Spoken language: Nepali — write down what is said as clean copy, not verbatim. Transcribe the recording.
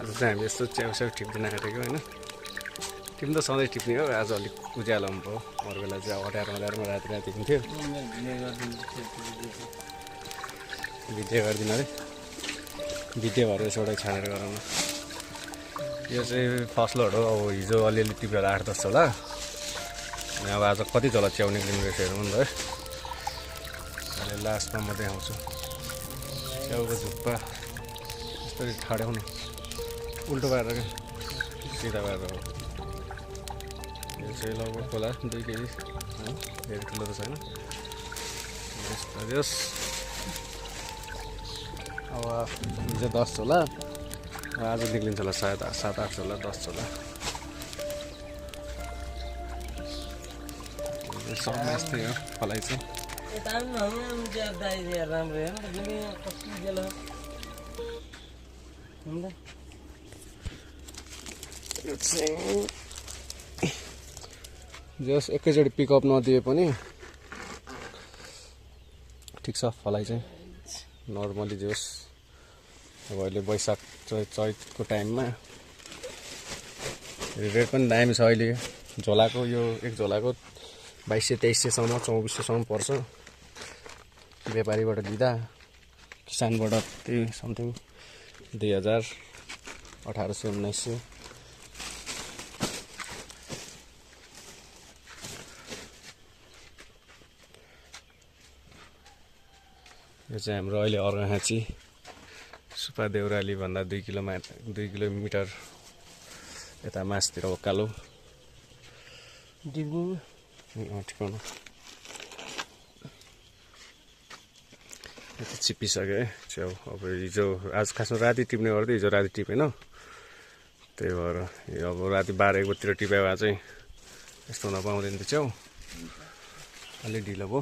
आज चाहिँ हामी यस्तो च्याउस्याउ टिप्दैन आँटेको होइन टिप्नु त सधैँ टिप्ने हो आज अलिक उज्यालो भयो अरू बेला चाहिँ हटारमा राति राति हुन्थ्यो भिडियो गरिदिनु अरे भिडियो भएर यसबाट छानेर गराउनु यो चाहिँ फर्स्ट लोड हो अब हिजो अलिअलि टिपेर 8-10 झोला अनि अब आज कति झोला च्याउने निक्लिनु रहेछ हेर्नु नि त अहिले लास्टमा म देखाउँछु च्याउको झुप्पा यस्तरी ठाड्याउनु उल्टो पारेर क्या सिधा पारेर हो यो चाहिँ लगभग होला 2 केजी धेरै ठुलो त छैन यस अब हिजो 10 झोला आज निक्लिन्छ होला सायद 7-8 झोला 10 झोला सबमा यस्तै हो फलाइ चाहिँ यो चाहिँ जस एकैचोटि पिकअप नदिए पनि ठिक छ फलाइ चाहिँ नर्मली जोस् अब अहिले वैशाख चैतको टाइममा रेट पनि दामी छ अहिले झोलाको यो एक झोलाको 2200-2300 सम्म 2400 सम्म पर्छ व्यापारीबाट लिँदा किसानबाट त्यही समथिङ 2000 1800-1900 यो चाहिँ हाम्रो अहिले अर्घाखाँची सुपा देउराली भन्दा 2 किलोमिटर यता मासतिर उकालो ठिकाउनु यता चिपिसक्यो है च्याउ अब हिजो आज खासमा राति टिप्ने गर्थ्यो हिजो राति टिपेन त्यही भएर अब राति 12-1 बजीतिर टिप्यो भए चाहिँ यस्तो नपाउँदैन त्यो च्याउ अलि ढिलो भयो